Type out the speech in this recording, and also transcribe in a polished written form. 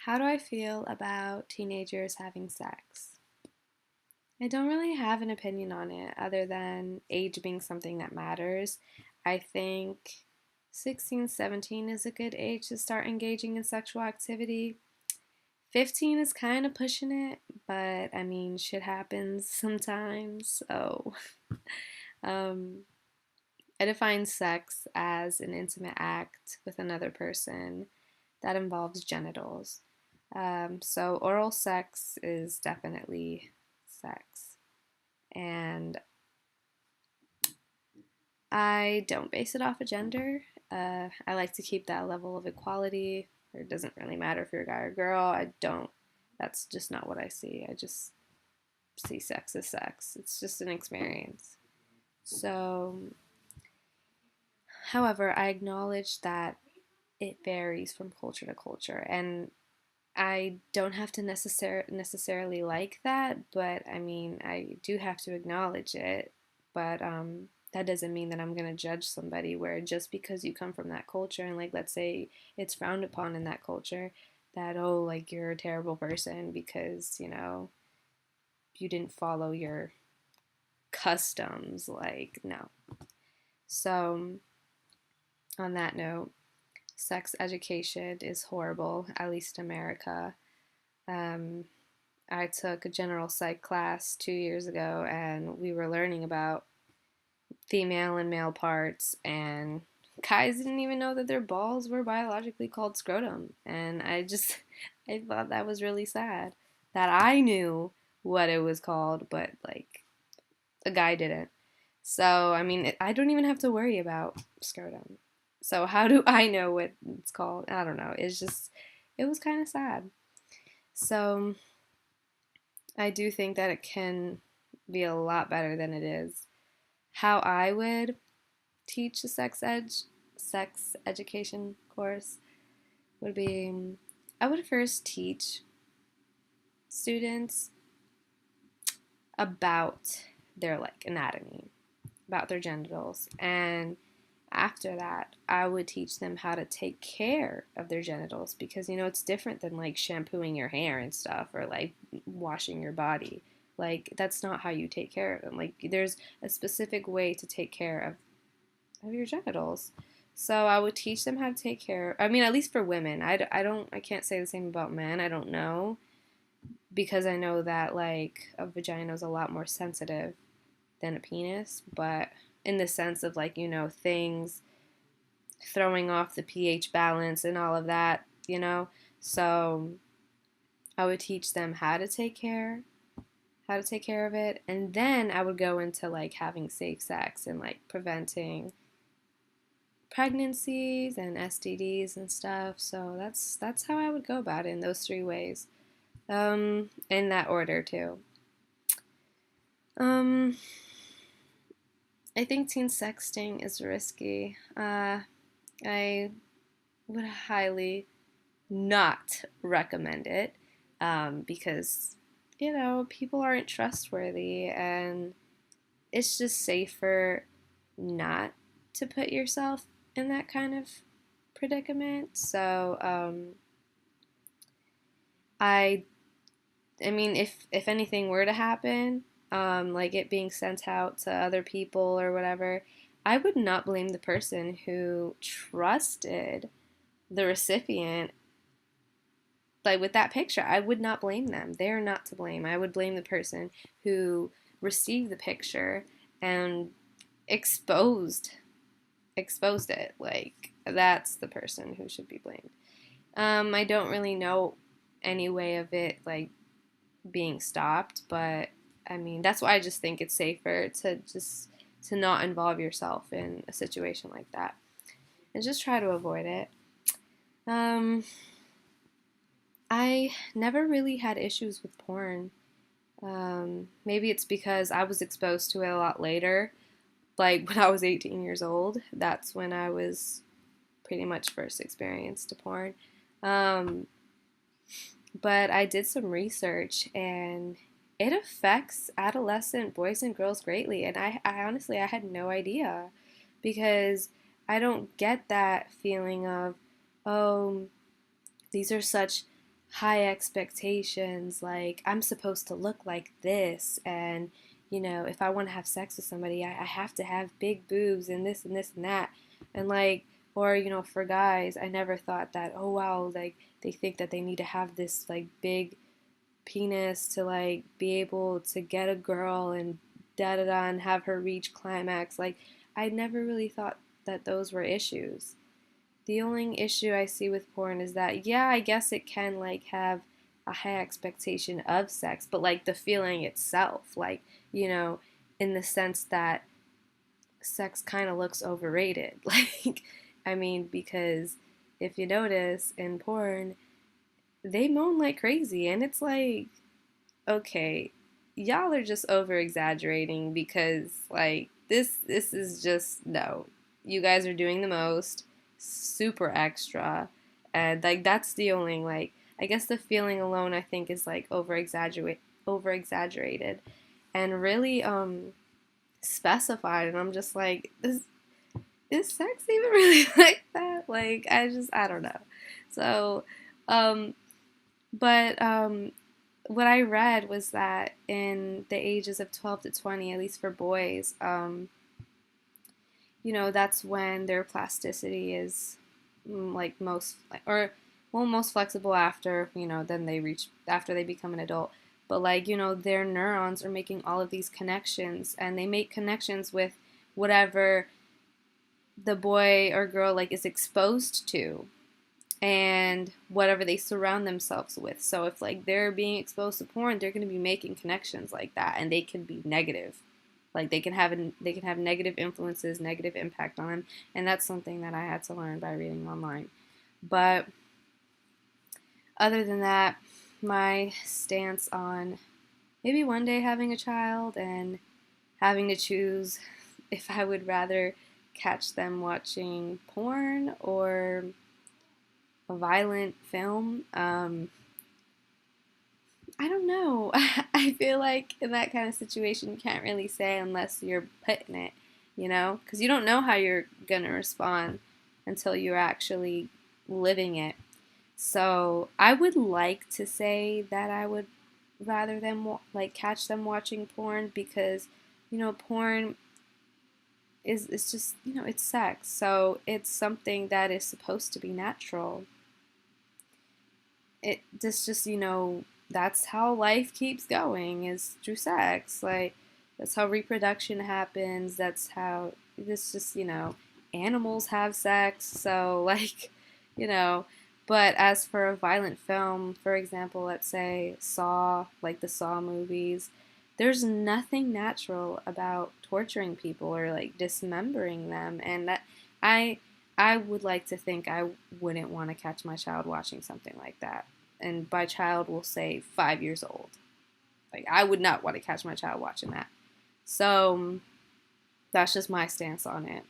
How do I feel about teenagers having sex? I don't really have an opinion on it other than age being something that matters. I think 16, 17 is a good age to start engaging in sexual activity. 15 is kind of pushing it, but I mean, shit happens sometimes. So, um, I define sex as an intimate act with another person that involves genitals. So oral sex is definitely sex. And I don't base it off of gender. I like to keep that level of equality. It doesn't really matter if you're a guy or girl. I don't. That's just not what I see. I just see sex as sex. It's just an experience. So, however, I acknowledge that it varies from culture to culture. And I don't have to necessarily like that, but I mean, I do have to acknowledge it. But that doesn't mean that I'm gonna judge somebody where just because you come from that culture and like let's say it's frowned upon in that culture, that oh like you're a terrible person because you didn't follow your customs. Like no. So on that note, sex education is horrible, at least in America. Um, I took a general psych class 2 years ago, and we were learning about female and male parts, and guys didn't even know that their balls were biologically called scrotum. And I thought that was really sad that I knew what it was called, but like a guy didn't. So, I mean, I don't even have to worry about scrotum. So, how do I know what it's called? I don't know. It was kind of sad. So, I do think that it can be a lot better than it is. How I would teach a sex education course would be I would first teach students about their like anatomy, about their genitals, and after that, I would teach them how to take care of their genitals because it's different than like shampooing your hair and stuff or like washing your body. Like that's not how you take care of them. Like there's a specific way to take care of your genitals. So I would teach them how to take care. I mean, at least for women. I can't say the same about men. I don't know because I know that like a vagina is a lot more sensitive than a penis, but in the sense of like, things throwing off the pH balance and all of that. So I would teach them how to take care of it, and then I would go into like having safe sex and like preventing pregnancies and STDs and stuff. So that's how I would go about it in those three ways. In that order too. Um, I think teen sexting is risky. I would highly not recommend it because people aren't trustworthy and it's just safer not to put yourself in that kind of predicament. So I I mean if anything were to happen, like it being sent out to other people or whatever, I would not blame the person who trusted the recipient like with that picture. I would not blame them. They're not to blame. I would blame the person who received the picture and exposed exposed it. Like that's the person who should be blamed. I don't really know any way of it like being stopped, but I mean that's why I just think it's safer to not involve yourself in a situation like that and just try to avoid it. Um, I never really had issues with porn. Maybe it's because I was exposed to it a lot later. Like when I was 18 years old, that's when I was pretty much first experienced to porn. Um, but I did some research and it affects adolescent boys and girls greatly. And I honestly, I had no idea because I don't get that feeling of, oh, these are such high expectations, like I'm supposed to look like this, and if I want to have sex with somebody, I have to have big boobs and this and this and that. And like, or for guys, I never thought that, oh wow, like they think that they need to have this like big penis to like be able to get a girl and da da da and have her reach climax. Like, I never really thought that those were issues. The only issue I see with porn is that, yeah, I guess it can like have a high expectation of sex, but like the feeling itself, like, in the sense that sex kind of looks overrated. Like, I mean, because if you notice in porn, they moan like crazy, and it's like, okay, y'all are just over exaggerating because like this is just no. You guys are doing the most, super extra, and like that's the only like I guess the feeling alone I think is like over exaggerated and really specified, and I'm just like, is sex even really like that? Like I don't know. So um but what I read was that in the ages of 12 to 20, at least for boys, that's when their plasticity is like most, or well, most flexible after, then they reach, after they become an adult. But like, their neurons are making all of these connections, and they make connections with whatever the boy or girl like is exposed to and whatever they surround themselves with. So if like they're being exposed to porn, they're going to be making connections like that, and they can be negative. Like they can have negative influences, negative impact on them, and that's something that I had to learn by reading online. But other than that, my stance on maybe one day having a child and having to choose if I would rather catch them watching porn or a violent film. I don't know. I feel like in that kind of situation, you can't really say unless you're put in it, because you don't know how you're gonna respond until you're actually living it. So I would like to say that I would rather them like catch them watching porn because, porn is it's just it's sex, so it's something that is supposed to be natural. Just that's how life keeps going is through sex. Like that's how reproduction happens. That's how this just animals have sex. So like you know but as for a violent film, for example, let's say Saw, like the Saw movies, there's nothing natural about torturing people or like dismembering them, and that I I would like to think I wouldn't want to catch my child watching something like that. And by child, we'll say 5 years old. Like, I would not want to catch my child watching that. So, that's just my stance on it.